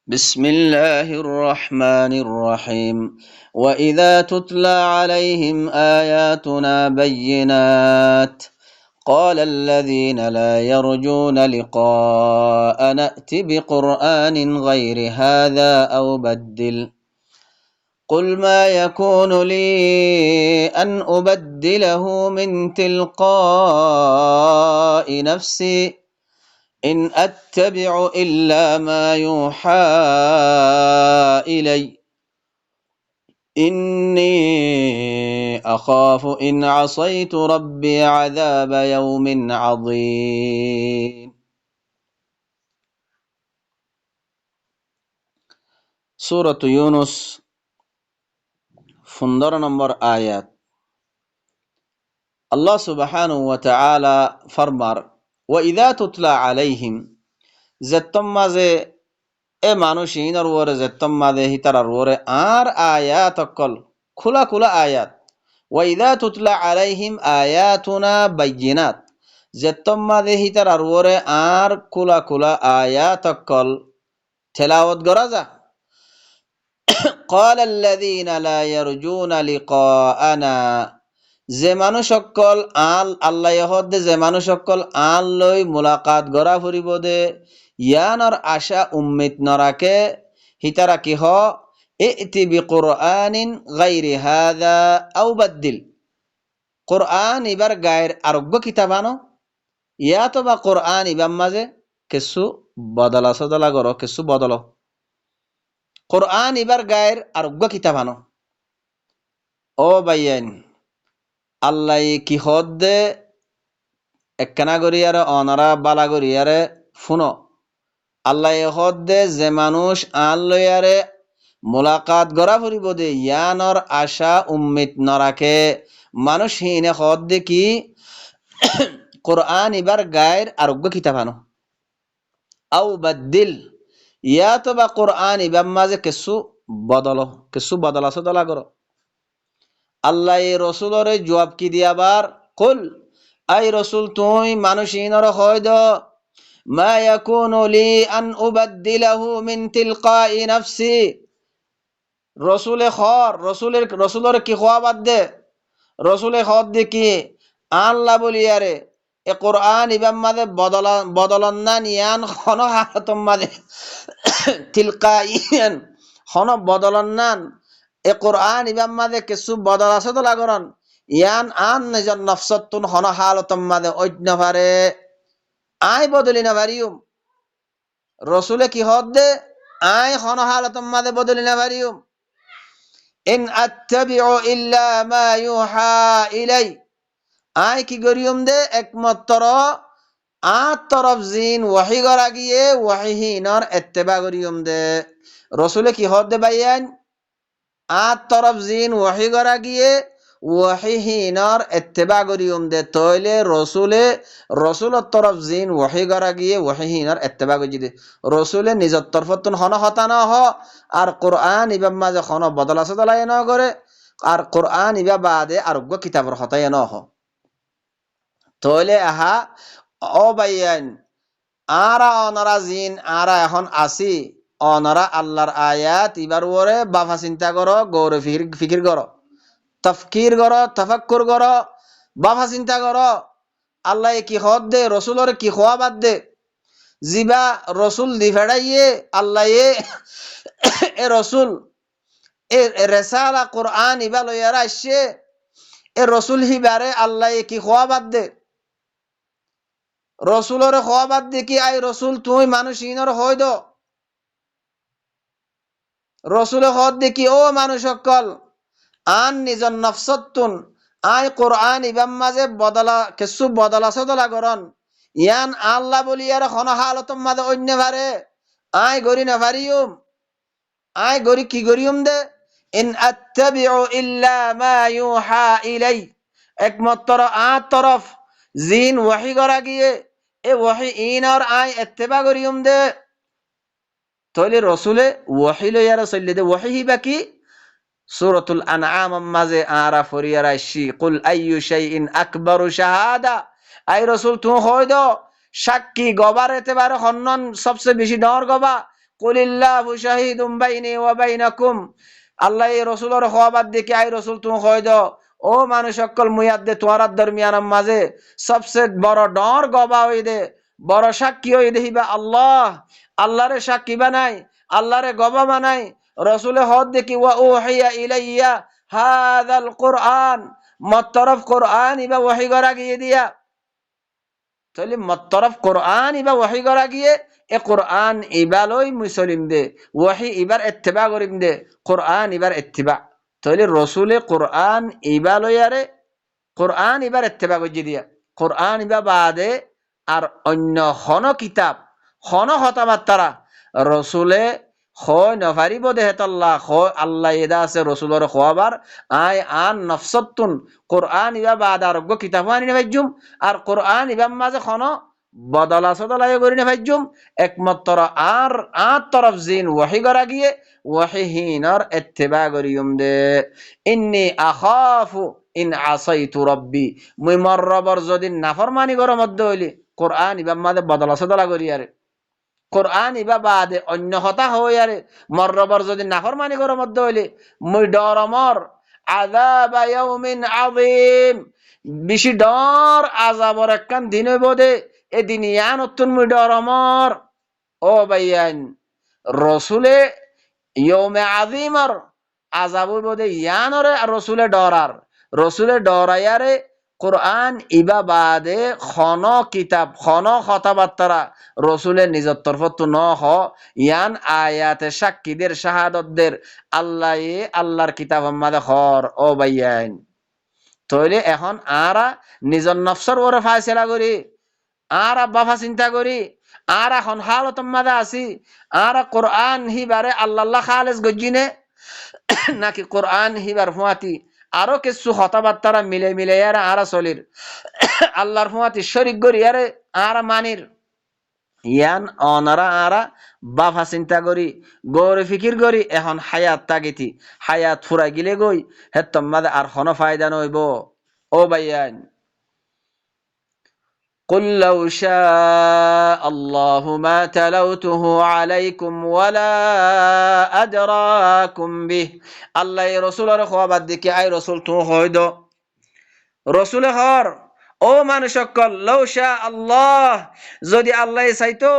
بسم الله الرحمن الرحيم وإذا تتلى عليهم آياتنا بينات قال الذين لا يرجون لقاء نأت بقرآن غير هذا أو بدل قل ما يكون لي أن أبدله من تلقاء نفسي إن أتبع إلا ما يوحى إلي إني أخاف إن عصيت ربي عذاب يوم عظيم سورة يونس 15 নম্বর আয়াত আল্লাহ সুবহানাহু ওয়া তাআলা ফরমার ওয়া ইযা তুতলা আলাইহিম যেতম মাঝে এ মানুষিনর ওরে যেতম মাঝে হিতারার ওরে আর আয়াত অকল খোলা খোলা আয়াত ওয়া ইযা তুতলা আলাইহিম আয়াতুনা বাইয়িনাত যেতম মাঝে হিতারার ওরে আর খোলা খোলা আয়াত অকল তেলাওয়াত করা যা قال الذين لا يرجون لقاءنا যে মানুষ সকল আল্লাহ হদে যে মানুষ সকল লই মুলাকাত গড়া ফুরিব দে ইয়ানর আশা উম্মিত নরাকে হিতারা কি হ ইতি বিকুরআনিন গায়রি হাযা আও বাদদিল কুরআন ইবার গায়ের আরোগ্য কিতাবানো ইয়া তো বা কুরআন ইবার মাঝে কিছু বদলা সদলা করো কিছু বদল কুরআন ইবার গায়ের আরোগ্য কিতাবানো ও বাইয়ান আল্লাহ কি হদে একখানা গরিয়ারে অনারা বালা গরিয়ারে ফুনো আল্লাহ হদে যে মানুষ লইয়ারে মুলাকাত গড়া ফুরিব দে ইয়ানর আশা উম্মিত নরাকে মানুষ হিনে হদে কি কোরআন ইবার গায়ের আরোগ্য কিতাবানো আও বাদ্দিল ইয়া তো বা কোরআন ইবার মাঝে কিছু বদলা সদলা করো আল্লাহ রসুলরে জবাব কি দিয়াবার কুল আই রসুল তুই মানুষিনর হয় দ মা ইয়াকুনু লি আন উবাদদিলাহু মিন তিলকাই নাফসি রসুলের কি খোয়া বাদ দে রসুলে খদ দে কি আল্লাহ বলিয়ারে এ কোরআন ইবাম মাদে বদলন না নিয়ান খন হাতম মাদে তিলকাইয়ান খন বদলন নান এ কোরআন ইবাম মাদে কিছু বদল আছে তো লাগরন ইয়ান আন নিজর নফসতুন হন হালতম মাদে অন্য পারে আই বদলি না পারিউম রসুলে কি হদ দে আই হন হালতম মাদে বদলি না পারিউম ইন আত্তাবিউ ইল্লা মা ইউহা ইলাই আই কি গরিউম দে একমাত্র তরফ জিন ওয়াহি গরা গিয়ে ওয়াহিহীনর ইত্তেবা গরিউম দে রসুলে কি হদ দে বাইয়ান তরফ জিন ওয়াহি গরা গিয়ে ওয়াহিহীনর ইত্তেবা গরিউম দে তইলে রসুলের তরফ জিন ওয়াহি গরা গিয়ে ওয়াহিহীনর ইত্তেবা গজি দে রসুলে নিজের তরফতুন হন হতানো হ আর কোরআন ইবাম মাঝে হন বদলা সদলাই ন করে আর কোরআন ইবা বাদে আরোগ্য কিতাবর হতাই ন হ তইলে আহা ও বাইয়ান অনারা জিন এখন আসি অনারা আল্লাহর আয়াত ইবার ওরে বাফা চিন্তা করো গৌরে ফিকির করো তফকির করো তফাক্কুর করো বাফা চিন্তা করো আল্লাহ কি হদ দে রসুলর কি খোয়া বাদ দে জিবা রসুল দি ফেড়াইয়ে আল্লাহ এ রসুল এ রেসালা কোরআন ইবা লইয়ারা আসছে এ রসুল হিবারে আল্লাহ কি খোয়া বাদ দে রসুলরে খোয়া বাদ দে কি আই রসুল তুই মানুষ ইনর হয় দ রসুলে হদ দে কি ও মানুষ সকল আন নিজর নফসতুন আই কোরআন ইবাম মাঝে কিছু বদলা সদলা করন ইয়ান আল্লাহ বলিয়ার খন হালতম মাঝে অন্য ভারে আই গরি না ভারিউম আই গরি কি গরিউম দে ইন আত্তাবিউ ইল্লা মা ইউহা ইলাই একমাত্র তরফ জিন ওয়াহি করা গিয়ে এ ওয়াহি ইনর আই ইত্তেবা গরিউম দে তইলে রসুলে ওয়াহি লইয়ারা চললে দে ওয়াহি হিবা কি সূরাতুল আনআম মাঝে আরা ফরিয়ারা শি কুল আইয়ু শাইইন আকবারু শাহাদা আই রসুল তুই হয় দ সাক্ষী গবার এতেবারে হন্নন সবচেয়ে বেশি ডর গবা কুলিল্লাহু শাহিদুম বাইনি ওয়া বাইনাকুম, আল্লাহ এই রসুলের হওয়াবাদ দেখে আই রসুল তুমি কই দাও ও মানুষ সকল মুয়াদ দে তোমার দরমিয়ানের মাঝে সবচেয়ে বড় ডর গবা হই দে, বড় সাক্ষী হই দেহিবা আল্লাহ, আল্লাহরে সাক্ষী বানাই, আল্লাহরে গবা বানাই। রসুলে হদ দেখি ওয়া উহিয়া ইলাইয়া হাযাল কুরআন, মতরফ কুরআন ইবা ওহী করা গিয়ে দিয়া, তাহলে মতরফ কোরআন ইবা ওয়াহি করা গিয়ে এ কোরআন ইবালই মুসলিম দে ওয়াহি ইবার ইত্তিবা করিম দে কোরআন ইবার ইত্তিবা, তাহলে রসুলে কোরআন ইবালয়ারে কোরআন ইবার ইত্তিবা করি দিয়া, কোরআন ইবা বাদে আর অন্য হন কিতাব হন হতাবার্তারা রসুলে হয় নফারিব দেহতাল্লাহ হয় আল্লাহ এদা আছে রসুলর খোয়াবার আই আন নফসতুন কোরআন ইবা বাদ আরোগ্য কিতাব আনি নেভাইজুম, আর কোরআন ইবাম মাঝে খন বদলা সদলাই করি নেভাইজুম, একমাত্র আর তরফ জিন ওয়াহি করা গিয়ে ওয়াহিহীনর ইত্তিবা করিয়ুম দে। ইন্নী আখাফু ইন আসাইতু রব্বি, মুই মর রবর যদি নাফরমানি করার মধ্যে হইলি কোরআন ইবাম মাঝে বদলা সদলা করি আরে, কোরআন ইবা বাদে অন্য হতা হই আরে মররবর যদি নাফরমানি করার মধ্যে হইলে মুই ডর মর আযাব ইয়াউমিন আযীম, বেশি ডর আযাবর একখান দিন হইব দে, এ দিন ইয়ান অতুন মুই ডর মর। ও ভাইয়ান রসুলে ইয়ৌমে আযীমর আযাব হইব দে ইয়ানরে রসুলে ডরার, রসুলে ডরাইয়ারে কোরআন ইবা বাদে খন কিতাব খন কথাবার্তারা রসুলের নিজের তরফত ন হ ইয়ান আয়াতে সাক্ষীদের শাহাদতদের আল্লাহ আল্লাহর কিতাব আমাদে হর। ও ভাইয়ান তইলে এখন আরা নিজের নফসর ওরে ফায়সালা করি আর বাফা চিন্তা করি আর এখন হালত মাদা আছি আর কোরআন হিবারে আল্লাহ খালেস গজিনে নাকি কোরআন হিবার ফুয়াতি আরো কিছু হতাবার্তারা মিলে মিলে আরা চলির আল্লাহর ফুয়াতি শরিক করি আরে আর মানির ইয়ান অনারা আরা বাফা চিন্তা করি গৌরে ফিকির করি এখন হায়াত তাগিতি হায়াত ফুরাই গিলে গই হে তোমাদের আর কোনো ফায়দা নইব। ও ভাইয়ান قل لو شاء الله ما تلوته عليكم ولا أدراكم به, আল্লাহ রসুলের খোয়াবাদ দিকে আই রসুল তো হইদ রসুলে হর ও মানুষ সকল লাউ শা আল্লাহ যদি আল্লাহ চাইতো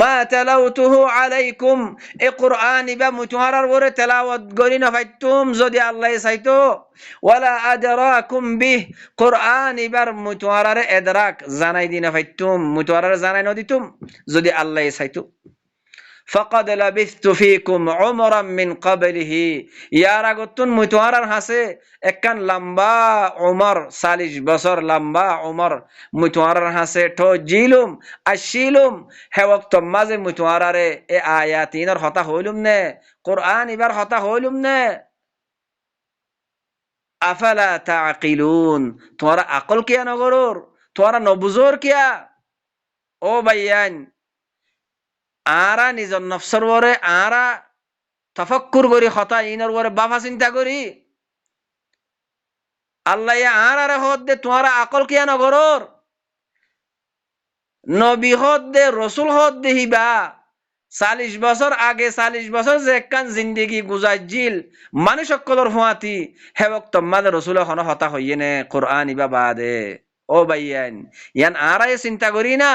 মা তালাউতুহু আলাইকুম এ কোরআন ইবা মুতহারার ওরে তেলাওয়াত করি না পাইতুম যদি আল্লাহ চাইতো, ওয়ালা আদরাকুম বিহ কোরআন ইবার মুতহারারে ইদরাক জানাই দিনা পাইতুম মুতহারারে জানাই ন দিতুম যদি আল্লাহ চাইতো। ফাকাদ লাবিস্তু ফিকুম উমরাম মিন ক্বাবলিহি, ইয়ার আগতুন মুই তোমার হাসে একখান লম্বা উমর 40 বছর লম্বা উমর মুই তোমার হাসে ঠো জিলুম আশিলুম হে ওয়াক্ত মাঝে মুই তোমারে এ আয়াতিনর হতা হইলুম নে কোরআন ইবার হতা হইলুম নে। আফালা তাআকিলুন, তোমরা আকল কিয়া নগরর তোমরা নবুজর কিয়া। ও ভাইয়ান আরা নিজর নফসর ওরে আরা তফাক্কুর করি হতা ইনর ওরে বাফা চিন্তা করি আল্লাহ আর আরে হদ দে তোমার আকল কিয়া নগরর নবী হদ দে রসুল হদ দে হিবা 40 বছর আগে 40 বছর যে একখান জিন্দেগি গুজাইজিল মানুষ সকলের ফুয়াতি হে বক্ত মাদে রসুল হন হতা হইয়ে নে কোরআন ইবা বাদে। ও ভাইয়ান ইয়ান আরাই চিন্তা করি না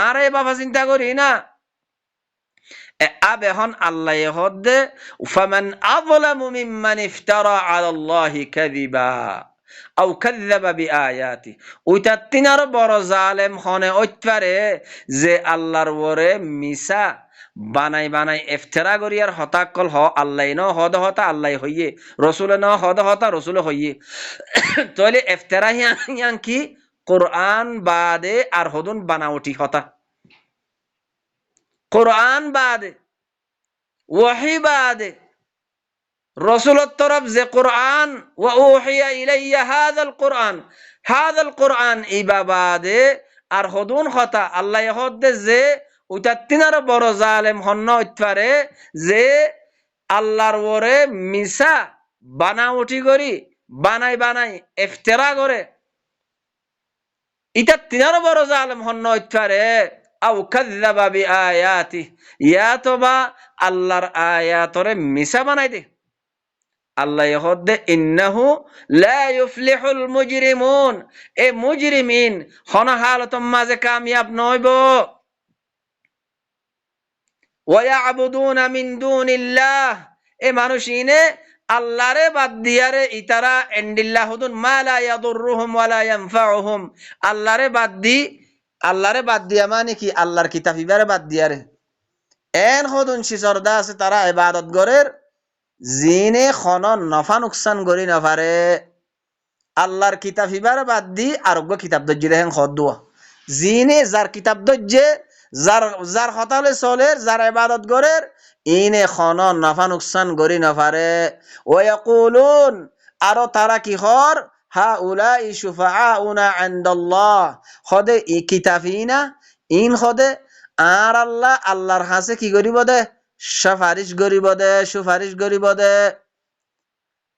আরাই বাবা চিন্তা করি না আব এখন আল্লাহ হদে ফামান আযলামু মিম্মান ইফতারা আলাল্লাহি কাযিবা আও কাযযাবা বিআয়াতি, ওইটা তিনার বড় জালেম হনে ওইতপারে যে আল্লাহর ওরে মিছা বানাই বানাই ইফতিরা করি আর হতা কল হ আল্লাহ ন হদ হতা আল্লাহ হইয়ে রসুল ন হদ হতা রসুল হইয়ে তাহলে ইফতিরা হিয়ান কি কোরআন বাদে আর হদুন বানাওটি হতা কোরআন বাদে ওয়াহি বাদে রসুলের তরফ যে কোরআন ওয়া উহিয়া ইলাইয়া হাযাল কোরআন ইবা বাদে আর হদুন হতা আল্লাহ হদে যে ওইটা তিনার বড় জালেম হন্ন ইতপারে যে আল্লাহর ওরে মিছা বানাওটি করি বানাই বানাই ইফতিরা করে এটা তিনার বড় জালেম হন্ন ইতপারে আও কাযযাবা বিআয়াতি ইয়া তোবা আল্লাহর আয়াতরে মিছা বানাই দে আল্লাহ হদ্দে ইন্নাহু লা ইউফলিহুল মুজরিমুন এ মুজরিমিন হন হালতম মাঝে কামিয়াব নইব ওয়ায়াবুদুনা মিন দুনিল্লাহ এ মানুষিনে আল্লাহরে বাদ দিয়ারে ইতারা এন্ডিল্লাহুদুন মা লা ইয়াদুররুহুম ওয়া লা ইয়ানফাউহুম আল্লাহরে বাদ দিয়া মানে কি আল্লাহর কিতাব ইবারে বাদ দিয়ারে এন হদুন সিজরদা আছে তারা ইবাদত গরের জিনে খন নফা নুকসান করি নফারে আল্লাহর কিতাব হিবারে বাদ দি আরোগ্য কিতাব দজ্জি দেখেন খদুয়া জিনে যার কিতাব দজ্জে যার যার হতালে চলে যার ইবাদত গরের ইনে খন নফা নুকসান করি নফারে ওয়াকুলুন আরো তারা কি হর হা উলাই শুফাআউনা ইনদাল্লাহ খদে ই কিতাবিনা ইন খদে আর আল্লাহ আল্লাহর কাছে কি করিব দে সুপারিশ করিব দে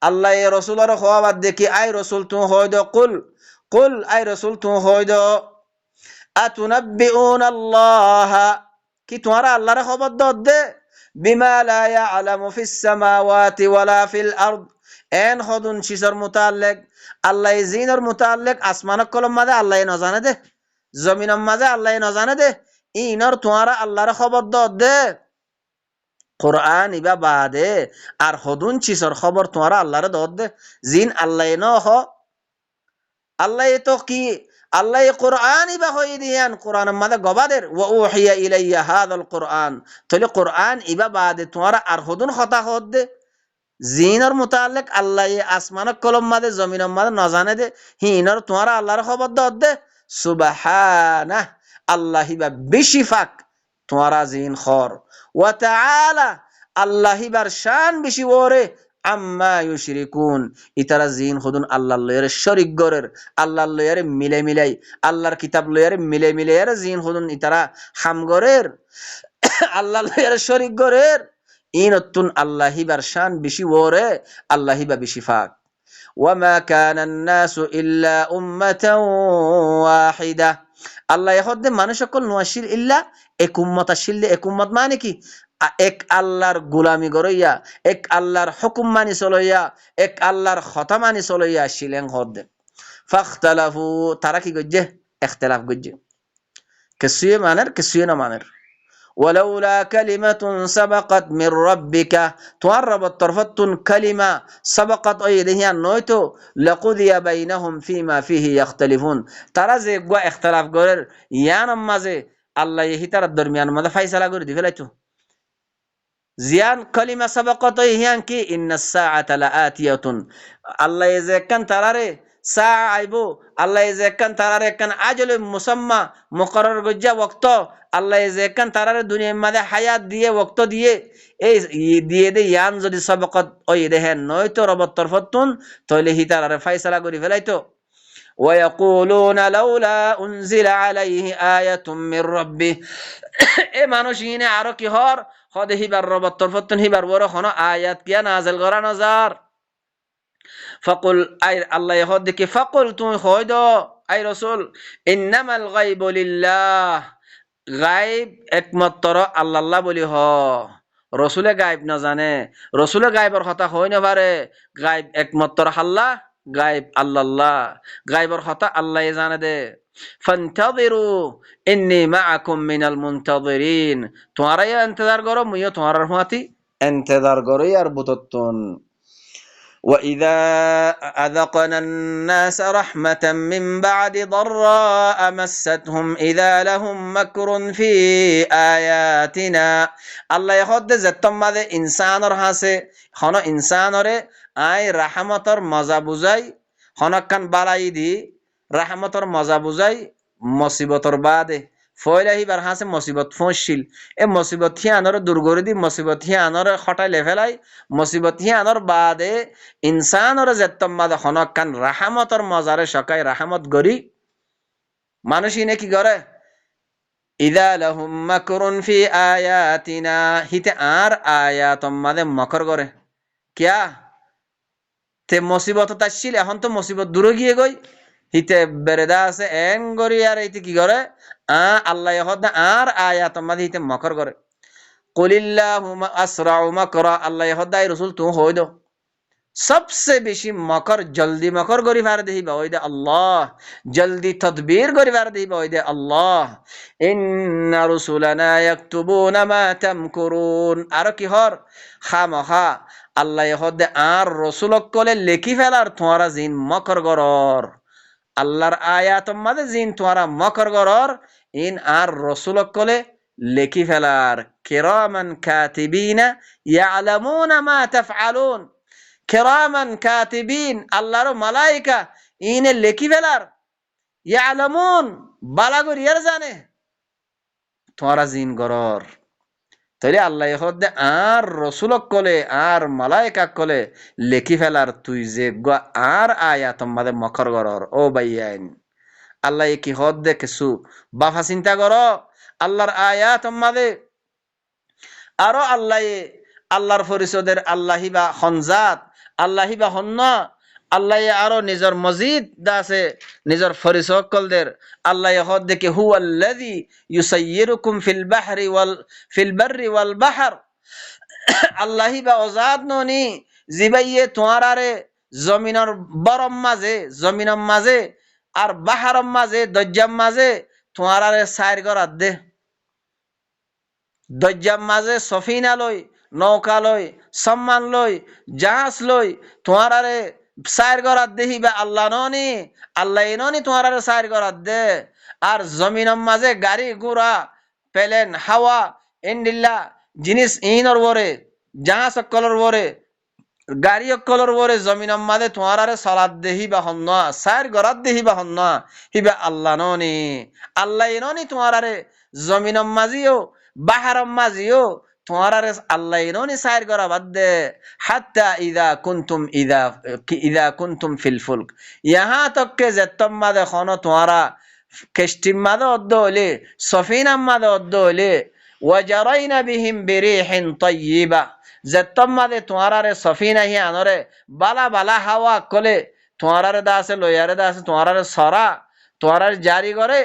আল্লাহ এ রসুলের হওয়া বাদ দেখি আই রসুল তু হয় দ কুল আই রসুল তু হয় দ আতুনাব্বিউন আল্লাহ কি তোমারা আল্লাহর খবর দে বিমা লা ইয়ালামু ফিস সামাওয়াতি ওয়ালা ফিল আরদ এন হদুন শিসর মুতাল্লিক আল্লাহ জিনর মুতাল্লিক আসমানক কলম মাদে আল্লাহ ন জানে দে জমিনের মাঝে আল্লাহ ন জানে দে ইনর তোমারা আল্লাহর খবর দে কোরআন ইবা বাদে আর হদুন চিসর খবর তোমারা আল্লাহরে দে জিন আল্লাহ ন হ আল্লাহ তো কি আল্লাহ কোরআন ইবা হই দিয়ান কোরআনের মাঝে গবাদের ওয়া উহিয়া ইলাইয়া হাদাল কোরআন তাহলে কোরআন ইবা বাদে তোমারা আর হদুন কথা দে জিনর মুতাল্লিক আল্লাহ আসমানক কলম মাদে জমিনের মাদে ন জানে দে হিনর তোমারা আল্লাহর খবর দে সুবহানাহ আল্লাহ হিবা বেশি ফাক তোমারা জিন খর ওয়া তাআলা আল্লাহ হিবার শান বেশি ওরে আম্মা ইউশরিকুন ইতারা জিন খুদুন আল্লাহর লয়ের শরীক গরের আল্লাহর লয়ের মিলাই আল্লাহর কিতাব লয়ের মিলাই জিন খুদুন ইতারা হাম গরের আল্লাহর লয়ের শরীক গরের ইনতুন আল্লাহ হিবার শান বেশি ওরে আল্লাহ হিবা বেশি ফাক ওয়ামা কানান নাসু ইল্লা উম্মাতান ওয়াহিদা আল্লাহ হদ্দে মানুষ সকল নোয়াশিল ইল্লা এক উম্মত আসিল এক উম্মত মানে কি এক আল্লাহর গোলামি গরইয়া এক আল্লাহর হুকুম মানি চলইয়া এক আল্লাহর কথা মানি চলইয়া শিলেন হদ্দে ফাখতালাফু তারা কি গজ্জে ইখতিলাফ গজ্জে কিছুয়ে মানের কিছুয়ে না মানের ولولا كلمة سبقت من ربك تعرب الطرفة كلمة سبقت أيديها نويتو لقضي بينهم فيما فيه يختلفون ترى زي قوى اختلاف قرر يانم مازي الله يهي ترى الدرميان ماذا فايسلا قرر دي فلايتو زيان كلمة سبقت أيهان كي إن الساعة لآتية الله يزيكن ترى ساعة عيبو الله يزيكن ترى كان أجل مسمى مقرر قجا وقتو আল্লাহ যেখান তারার দুনিয়ার মাঝে হায়াত দিয়ে ওয়াক্ত দিয়ে এই দিয়ে দে ইয়ান যদি সবকত ওই দেখেন নয়তো রবত তরফতুন তাহলে হি তারারে ফয়সালা করি ফেলাইতো ওয়ায়াকুলুনা লাউলা উনজিলা আলাইহি আয়াতুম মির রাব্বি এ মানুষিনে আরো কি হর হদে হিবার রবত তরফতুন হিবার বড় কোন আয়াত কিয়া নাযিল করা নজার ফাকুল আই আল্লাহ হদ কি ফাকুল তুই হয়দ আই রাসূল ইন্নামাল গায়বু লিল্লাহ গাইব একমাত্র আল্লাহ বলি হ রসুলে গাইব না জানে রসুলে গাইবর কথা হই না পারে গাইব একমাত্র আল্লাহ গাইব আল্লাহ গাইবর কথা আল্লাহ জানে দে ফান্তাযিরু ইন্নী মাআকুম মিনাল মুনতাযিরিন তোমরা ইন্তজার করো মুইও তোমার রহমতি ইন্তজার করি আর বুততুন وَإِذَا أَذَقْنَا النَّاسَ رَحْمَةً مِّن بَعْدِ ضَرَّاءَ مَسَّتْهُمْ إِذَا لَهُم مَّكْرٌ فِي آيَاتِنَا আল্লাহ হদ যেতম মাদে ইনসানর হাসে হন ইনসানরে আই রাহমতর মজা বুঝাই হনকান বালাই দি রাহমতর মজা বুঝাই মুসিবতর বাদে ফয়লাহিবার হাসে মুসিবত ফসিল এ মুসিবত হিয়ানর দূর করে দি মুসিবত হিয়ানর খটাই লেফেলাই মুসিবত হিয়ানর বাদে ইনসানর যেতম মাদে হনকান রাহমতর মজারে সকাই রাহমত গরি মানুষই নে কি করে ইদা লাহুম মাকরুন ফি আয়াতিনা হিতে আর আয়াতম মাদে মকর করে কিয়া তে মুসিবত তাসিল এখন তো মুসিবত দূর গিয়ে গই হিতে বেরেদা আছে এন গরি আর এইতে কি করে আল্লাহ হদ আর আয়াতম মাদে হিতে মকর করে কুলিল্লাহু আসরাউ মাকরা, আল্লাহ হদাই রসুল তুমি হই দো সবসে বেশি মকর জলদি মকর করিবার দেহিবা ওই দে আল্লাহ, জলদি তদবির করিবার দেহিবা ওই দে আল্লাহ। ইন্না রুসুলানা ইয়াকতুবুনা মা তামকুরুন, আর কি হর খামখা আল্লাহ হদে আর রসুলক কলে লেখি ফেলার তোমারা জিন মকর গরর, আল্লাহর আয়াত মাদে জিন তোমারা মকর গরর ইন আর রসুলক কলে লেখি ফেলার। কিরামান কাতিবিনা ইয়ালামুনা মা তাফআলুন, কিরামান কাতিবিন আল্লাহর মালাইকা ইনে লেখি ফেলার, ইয়ালামুন বালাগর ইয়ার জানে তোমারা জিন গরর। তাইলে আল্লাহ হদে আর রসুলক কলে আর মালাইকা কলে লেখি ফেলার তুই যে আর আয়াত মাদে মকর গরর। ও বাইয়াইন আল্লাহ কি হদ দে কিছু বাফা চিন্তা কর আল্লাহর আয়াত মাদে। আরো আল্লাহ আল্লাহর পরিষদের আল্লাহিবা হনজাত আল্লাহিবা হন্না, আল্লাহ আরো নিজের মজিদ দাসে নিজের ফরিসকলদের আল্লাহ হদ দেখে হুয়াল্লাযী ইউসাইয়িরুকুম ফিল বাররি ওয়াল বাহর, আল্লাহিবা ওজাদ ননি জিবাইয়ে তোমারারে জমিনের বরম মাঝে জমিনের মাঝে আর বাহারম মাঝে দজ্জাম মাঝে তোমারারে সাইর করার দে। দজ্জাম মাঝে সফিনা লই, নৌকা লই, সম্মান লই, জাহাজ লই তোমারারে সাইর করার দেহিবা আল্লাহ ননি, আল্লাহ ননি তোমারারে সাইর করার দে। আর জমিনের মাঝে গাড়ি ঘোড়া প্লেন হাওয়া ইন্ডিল্লা জিনিস ইনর বরে জাহাজ অকলর বরে গাড়ি অকলর বরে জমিনের মাঝে তোমারারে সালাদ দেহিবা হন্না সাইর করার দেহিবা হন্না হিবা আল্লাহ ননি, আল্লাহ ননি তোমারারে জমিনের মাঝিও বাহারম মাঝিও তোমারারে আল্লাহ ননি সাইর করা বাদ দে। হাত্তা ইদা কুনতুম ফিল ফুলক, ইহা তককে যেতম মাদে খনো তোমারা কেষ্টিম মাদে অদ্দ হইলে সফিনাম মাদে অদ্দ হইলে ওয়াজারাইনা বিহিম বিরিহিন তাইয়্যিবা, যেতম মাদে তোমারারে সফিনা হি আনরে বালা বালা হাওয়া কলে তোমারারে দাসে লয়ারে দাসে তোমারারে সরা তোমারারে জারি করে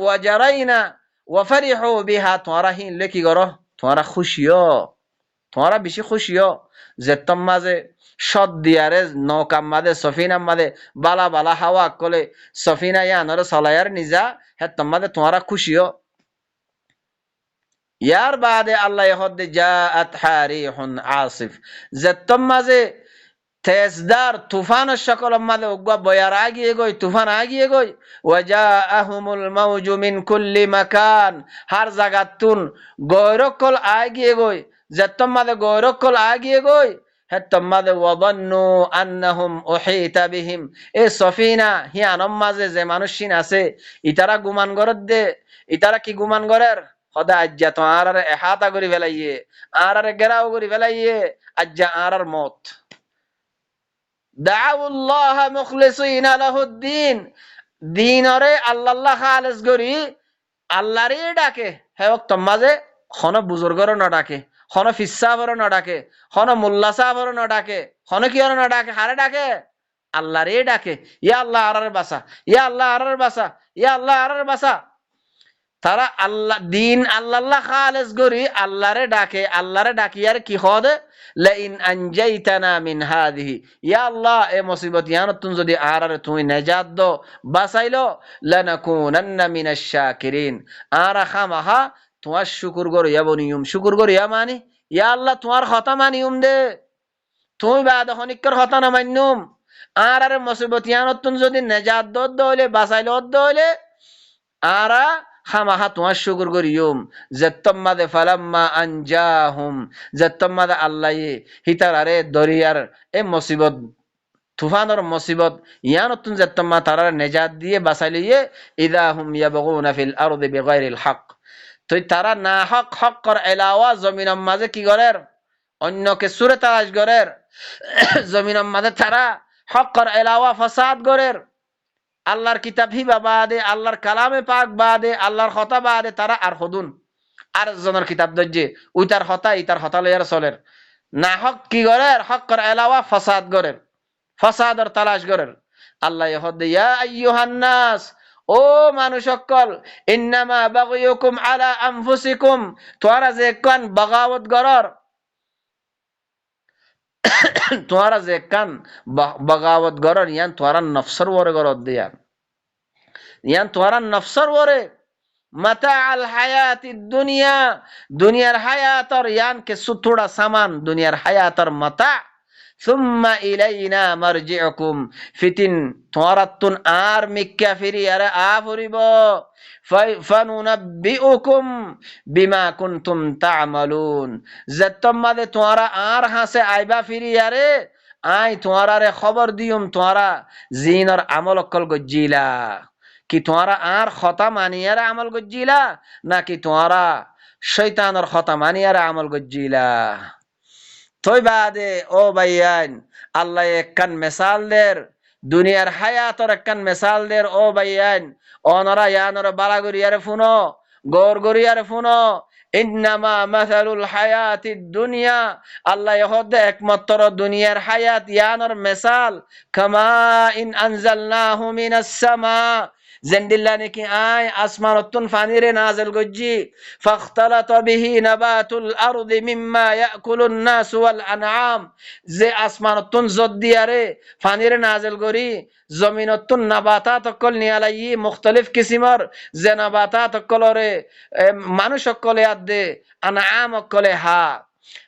ওয়াজারাইনা ওয়াফারিহু বিহা, তোমারা হি লেকি করো তোমারা খুশিও তোমারা বেশি খুশিও যেতম মাঝে সদ দিয়ারে নৌকাম মাদে সফিনাম মাদে বালা বালা হাওয়া কলে সফিনা ইয়া আনরে সলায়ার নিজা হেতম মাদে তোমারা খুশিও। ইয়ার বাদে আল্লাহ হদে জাআত হারিহুন আসিফ, যেতম মাঝে তেজদার তুফান সকল মাদে উগবা বয়ার আগিয়ে গই তুফান আগিয়ে গই ওয়াজাআহুমুল মাউজু মিন কুল্লি মাকান, হার জাগাতুন গৈরকল আগিয়ে গই যেতম মাদে গৈরকল আগিয়ে গই হেতম মাদে ওয়াদান্নু আন্নাহুম উহিতা বিহিম, এ সফিনা হি আনম মাঝে যে মানুষিন আছে ইতারা গুমান গরত দে, ইতারা কি গুমান গরের সদা আজ্জা তো আর এহাতা করি ফেলাইয়ে আর গেরাও করি ফেলাইয়ে আজ্জা আর মত। দাউল্লাহ মুখলিসিনা লাহুদ্দিন, দিনরে আল্লাহ খালেস করি আল্লাহরে ডাকে হে মাঝে খন বুজুর্গর না ডাকে খন ফিসাবর না ডাকে খন মোল্লা সাহাবর না ডাকে খন কি না ডাকে হারে ডাকে আল্লাহরে ডাকে ইয়া আল্লাহ আরার বাসা ইয়া আল্লাহ আরার বাসা ইয়া আল্লাহ আরার বাসা। তারা আল্লাহ দিন আল্লাহ খালেস করি আল্লাহরে ডাকে আল্লাহরে ডাকিয়ার কি হদ লাইন আনজাইতানা মিন হাদিহি, ইয়া আল্লাহ এ মুসিবত ইয়ানতুন যদি আরারে তুমি নাজাত দো বাঁচাইলো লানাকুনান্না মিনাশ শাকিরিন, আরা খামাহা তোমার শুকর গর ইয়া বনিয়ম শুকর গর ইয়া মানি ইয়া আল্লাহ তোমার কথা মানিয়ম দে তুমি বাদ হনিকর কথা না মান্যম আরারে মুসিবত ইয়ানতুন যদি নাজাত দো হইলে বাঁচাইলো হইলে আরা খামাহা তোমার শুকর করিয়ম। যেতম্মাদে ফালাম্মা আনজাহুম, যেতম্মাদে আল্লাহ হিতার আরে দরিয়ার এ মুসিবত তুফানর মুসিবত ইয়ানতুন যেতম্মা তারার নেজাত দিয়ে বাঁচাই লইয়ে ইদা হুম ইয়াবগুনা ফিল আরদি বিগাইরিল হক, তো তারা না হক হকর এলাওয়া জমিনের মাঝে কি করের অন্য কিছুরে তালাশ করের, জমিনের মাঝে তারা হকর এলাওয়া ফাসাদ করের, আল্লাহর কিতাব হিবা বাদে আল্লাহর কালামে পাক বাদে আল্লাহর হতা বাদে তারা আর হদুন আর জনের কিতাব দজ্জে ওই তার হতা ইতার হতা লইয়ার চলের না হক কি করের হকর এলাওয়া ফাসাদ করের ফাসাদর তালাশ করের। আল্লাহ হদে ইয়া আইয়ুহান নাস, ও মানুষ সকল, ইন্নামা বাগিয়ুকুম আলা আনফুসিকুম, তোরা যে কান বাগাওয়াত গরর, তোরা যে কান বাগাওয়াত গরর, ইয়ান তোরা নফসর ওরে গরর দিয়ান, ইয়ান তোরা নফসর ওরে মাতা আল হায়াতি দুনিয়া, দুনিয়ার হায়াতর ইয়ান কে সুথোড়া সামান, দুনিয়ার হায়াতর মাতা, সুম্মা ইলাইনা মারজিউকুম, ফিতিন তোরাতুন আর মিক্কা ফিরি আরে আ ফুরিব, ফানুনাব্বিউকুম বিমা কুনতুম তা'মালুন, জত্তমাদে তোরা আর হাসে আইবা ফিরি আরে আই তোরারে খবর দিউম, তোরা জিনর আমল অকল গজ্জিলা, কি তোরা আর খতা মানিয়ার আমল গজ্জিলা, নাকি তোরা শয়তানের খতা মানিয়ার আমল গজ্জিলা। তই বাদে ও ভাইয়ান, আল্লাহ একখান মেসাল দের, দুনিয়ার হায়াতর একখান মেসাল দের ও ভাইয়ান, অনরা ইয়ানর বালাগরিয়ারে ফুনো, গর গরিয়ারে ফুনো, ইন্নামা মাসালুল হায়াতিদ দুনিয়া, আল্লাহ হদে একমাত্র দুনিয়ার হায়াত ইয়ানর মেসাল, কামা ইন আনজালনাহু মিনাস সামা, জেন্ডিল্লা নাকি আয় আসমানতুন ফানিরে নাজেল গজ্জি, ফাখতালাতা বিহি নাবাতুল আরদি মিম্মা ইয়াকুলুন নাস ওয়াল আনআম, যে আসমানতুন জদ দিয়ারে ফানিরে নাজেল গরি, জমিনতুন নাবাতাত অকল নিয়ালাই মুখতালিফ কিসিমর, যে নাবাতাত অকলরে মানুষ অকলে আদে, আনআম অকলে হা,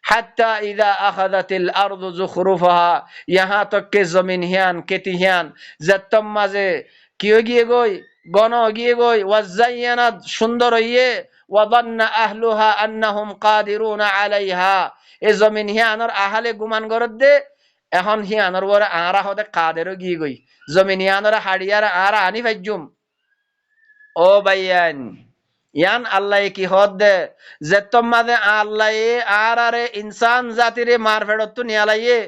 হাত্তা ইদা আখাযাতিল আরদু যুখরুফাহা, ইহা তক কে জমিন হিয়ান কেতি হিয়ান জত্তম মাঝে কি গিয়ে গই, গণ গিয়ে গই, ওয়াজাইয়ানাত সুন্দর হইয়ে, ওয়াদান্না আহলুহা আন্নাহুম কাদিরুনা আলাইহা, এ জমিন হিয়ানর আহালে গুমান গরদ দে, এখন হিয়ানর বরে আরা হদে কাদেরও গিয়ে গই, জমিন হিয়ানর হাড়িয়ার আরা আনি ফাইজুম। ও ভাইয়ান, ইয়ান আল্লাহ কি হদ দে, যে তোমাদে আল্লাহ আর আরে ইনসান জাতিরে মার ফেরত নিয়ালাইয়ে,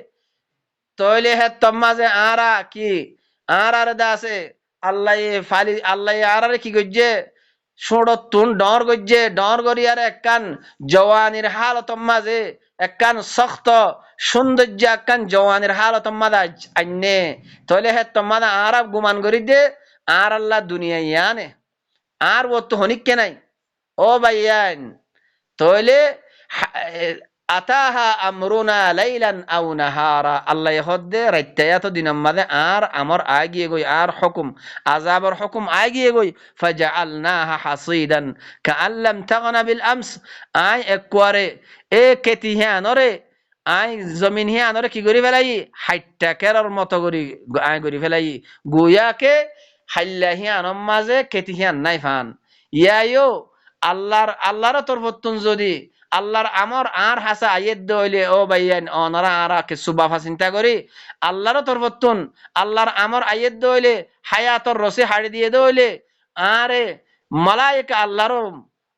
তইলে হে তোমাজে আরা কি আর আরে দাসে, আল্লাহ ফালি আল্লাহ আর আরে কি গজ্জে, সুরতুন ডর গজ্জে, ডর গরিয়ার একখান জওয়ানির হালত মাঝে, একখান শক্ত সৌন্দর্য একখান জওয়ানির হালত মাঝে আইনে, তইলে হে তোমাদা আরব গুমান করি দে, আর আল্লাহ দুনিয়া ইয়ানে আর ও তো হনিক নাই। ও ভাইয়ান, তইলে আতাহা আমরুনা লাইলান আও নাহারা, আল্লাহ হদ্দে রাইতায়াত দিনাম মাদে আর আমর আগিয়ে গই, আর হুকুম আযাবর হুকুম আগিয়ে গই, ফাজআলনাহা হাসিদান কাআল্লাম তাগনা বিল আমস, আই একবারে এ কেতি হিয়ানরে আই জমিন হিয়ানরে কি করি ফেলাই, হাইট্টা কেরর মতো করি আই করি ফেলাই, গুয়াকে হাইল্লা হিয়ানম মাঝে কেতি হিয়ান নাই ফান, ইয়াইও আল্লাহর তরফতুন যদি আল্লাহর আমর আর হাসা আয়েদ দইলে ও ভাইয়ান, অনরা আরা কিছু বাফা চিন্তা করি, আল্লাহর তরফতুন আল্লাহর আমর আয়েদ দইলে হায়াতর রসে হাড়ি দিয়ে দইলে, আরে মালায়েকা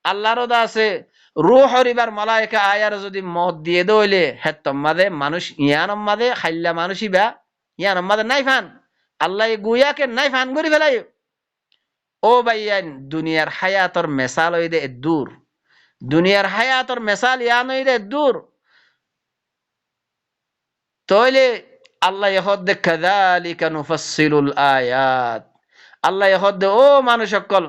আল্লাহর দাসে রূহ হরিবার মালায়েকা আয়ার যদি মত দিয়ে দইলে, হেত্তম মাদে মানুষ ইয়ানম মাদে খাইল্লা মানুষই বা ইয়ানম মাদে নাই ফান, আল্লাহ গুয়াকে নাই ফান করি ফেলাই। ও ভাইয়ান, দুনিয়ার হায়াতর মেসাল হই দে দূর, দুনিয়ার হায়াতর মেসাল ইয়ান হই দে দূর, তইলে আল্লাহ হদ্দে কাযালিকা নুফাসসিলুল আয়াত, আল্লাহ হদ্দে ও মানুষ সকল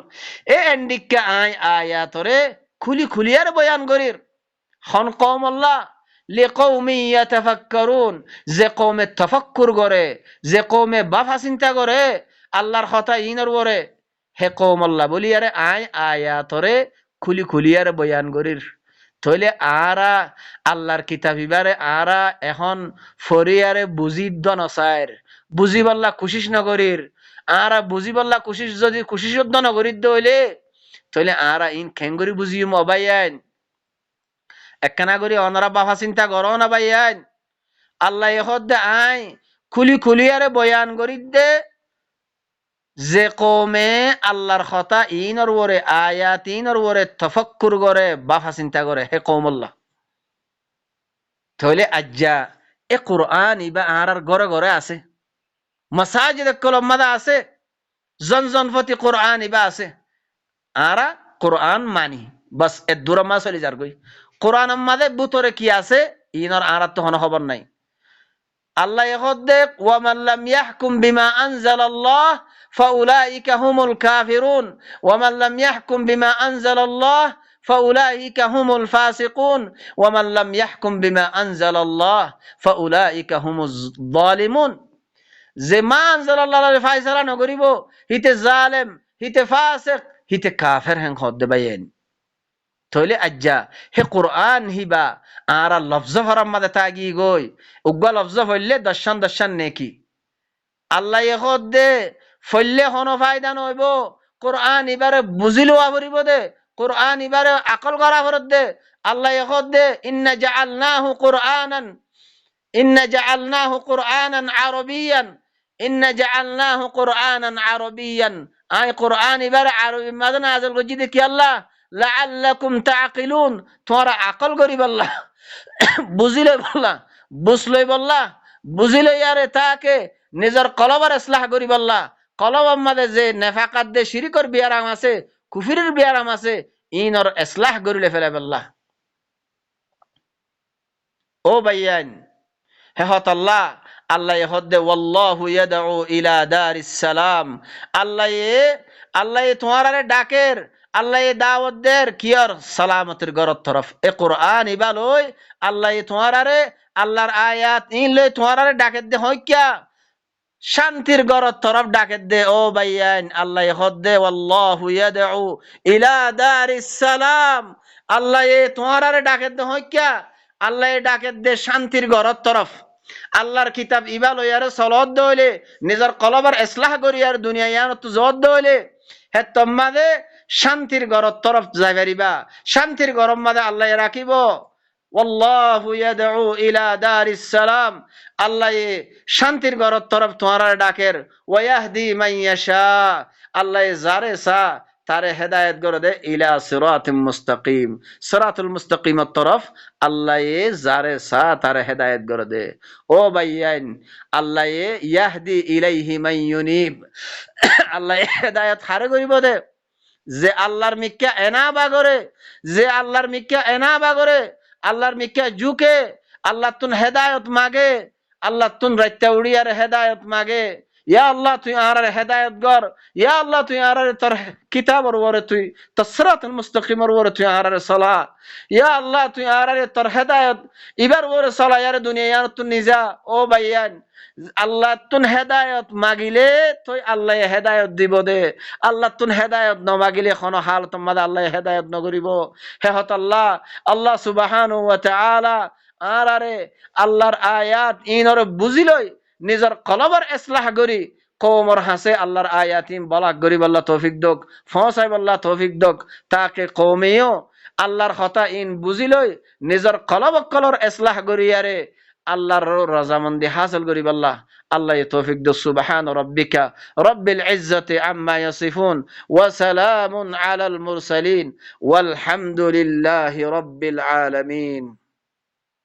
এ এন্ডিকা আই আয়াতরে খুলি খুলিয়ার বয়ান করির, হন কওম আল্লাহ লিকওমি ইয়াতাফাক্কারুন, যে কওমে তাফাক্কুর করে, যে কওমে বাফা চিন্তা করে আল্লাহর কথা ইনর বরে, হে কওম আল্লাহ বলি আরে আই আয়াতরে খুলি খুলিয়ার বয়ান করির, তইলে আরা আল্লাহর কিতাব ইবারে আরা এখন ফরিয়ারে বুঝিদ নসায়ের, বুঝি বল্লা কোশিশ নগরীর, আরা বুঝি বল্লা কোশিশ যদি কোশিশ নগরীর দইলে, তইলে আরা ইন খেঙ্গরি বুঝিম অবাইয়ান, একখানা করি অনরা বাফা চিন্তা করো না ভাইয়ান, আল্লাহ হদ্দে আই খুলি খুলিয়ারে বয়ান করি দে, যে কমে আল্লাহর কথা ইনর ওরে আয়াত ইনর ওরে তফাক্কুর করে বাফা চিন্তা করে, হে কওম আল্লাহ, তাহলে আজ্জা এ কোরআন ইবা আর ঘরে ঘরে আছে, মাসাজিদ কলমাদা আছে, জন জন প্রতি কোরআন ইবা আছে, আরা কোরআন মানি বাস এ দূরমা চলি যার গই, কোরআন মাদে বুতরে কি আছে ইনর আর তো হন খবর নাই। আল্লাহ হদ্দে ওয়া মান লাম ইয়াহকুম বিমা আনজালাল্লাহ فأولئك هم الكافرون ومن لم يحكم بما أنزل الله فأولئك هم الفاسقون ومن لم يحكم بما أنزل الله فأولئك هم الظالمون যে মা আনজালাল্লাহর ফায়সালা নগরিব হিতে জালেম হিতে ফাসিক হিতে কাফের হেন খদ্দে বাইন তইলে আজ্জা হে কুরআন হিবা আরা লফজ ফরাম মাদে তাগি গই উগ্গা লফজ হইলে দর্শন দর্শন নেকি আল্লাহ খদ্দে ফইলে হনো ফায়দা নইব কুরআন ইবারে বুঝিলো আবরিব দে কুরআন ইবারে আকল করা ফরত দে আল্লাহ খদ্দে ইন্না জাআলনাহু কুরআনান আরবিয়ান ইন্না জাআলনাহু কুরআনান আরবিয়ান আই কুরআন ইবারে আরবি মাদে নাযিল করছি দেখি আল্লাহ লাআল্লাকুম তাআকিলুন তোমরা আকল করিব আল্লাহ বুঝিলে বল্লা বুঝলই বল্লা বুঝিলে ইয়ারে তাকে নিজের কলবার ইসলাহ করিব আল্লাহ কলবার মাদে যে নেফাকাত দে শিরকর বিয়ারাম আছে কুফরির বিয়ারাম আছে ইনর ইসলাহ করিলে ফেলে আল্লাহ ও ভাইয়ান হে হত আল্লাহ আল্লাহ হদ্দে ওয়াল্লাহু ইয়াদউ ইলা দারিস সালাম আল্লাহ তোমারে ডাকের আল্লাহ দাওয়াত দের কিয়র সালামতের গরত তরফ এ কুরআন ইবালই আল্লাহ তোমারে আল্লাহর আয়াত ইন লই তোমারে ডাকে দে হয় কিয়া শান্তির গরত তরফ ডাকে দে ও ভাইয়ান আল্লাহ হদ্দে ওয়াল্লাহু ইয়াদউ ইলা দারিস সালাম আল্লাহ তোমারে ডাকে দে হয় কিয়া আল্লাহ ডাকে দে শান্তির গরত তরফ আল্লাহর কিতাব ইবা লইয়ারে সলত দইলে নিজের কলবার ইসলাহ করিয়ার দুনিয়া ইয়ানত জত দইলে হে তোমাদে শান্তির গরত তরফ যাইবারিবা শান্তির গরম মাদে আল্লাহ রাখিব ওয়াল্লাহু ইয়াদউ ইলা দারিস সালাম আল্লাহ শান্তির গরত তরফ তোমার ডাকের ওয়াহদি মান ইয়াশা আল্লাহ যারে সা তারে হেদায়েত করে দে ইলা সিরাতিম মুস্তাকিম সিরাতুল মুস্তাকিমের তরফ আল্লাহ যারে সা তারে হেদায়েত করে দে ও ভাইয়ান আল্লাহ ইয়াহদি ইলাইহি মান ইউনিব আল্লাহ হেদায়েত হারে করিব দে যে আল্লাহর মিক্কা এনাবা করে যে আল্লাহর মিক্কা এনাবা করে আল্লাহর মিক্কা ঝুঁকে আল্লাহ তুন হেদায়েত মাগে আল্লাহ তুন রাইতা উড়িয়ার হেদায়েত মাগে ইয়া আল্লাহ তুই আরার হেদায়েত গর ইয়া আল্লাহ তুই আরার তোর কিতাবর ওরে তুই সিরাতুল মুস্তাকিমর ওরে তুই আরার সালা ইয়া আল্লাহ তুই আরার তোর হেদায়েত ইবার ওরে সালা ইয়ার দুনিয়া ইয়ার তুই নিজা ও ভাইয়ান আল্লাহ তুন হেদায়েত মাগিলে তুই আল্লাহ হেদায়েত দিব দে আল্লাহ তুন হেদায়েত ন মাগিলে কোন হাল তোমাদের আল্লাহ হেদায়েত নগরিব হে হত আল্লাহ সুবহানাহু ওয়া তাআলা আরারে আল্লাহর আয়াত ইনর বুঝিলই নিজের কলবার ইসলাহ করি কওমর হাসে আল্লাহর আয়াতিম বলাক গরিব আল্লাহ তৌফিক দক ফসাই আল্লাহ তৌফিক দক তাকে কওমেও আল্লাহর কথা ইন বুঝিলই নিজের কলর ইসলাহ করিয়ারে আল্লাহর রাজামন্দি হাসিল করিব আল্লাহ আল্লাহ তৌফিক দক সুবহান রাব্বিকা রব্বিল ইজ্জাতি আম্মা ইয়াসিফুন ওয়া সালামুন আলাল মুরসালিন ওয়াল হামদুলিল্লাহি রাব্বিল আলামিন।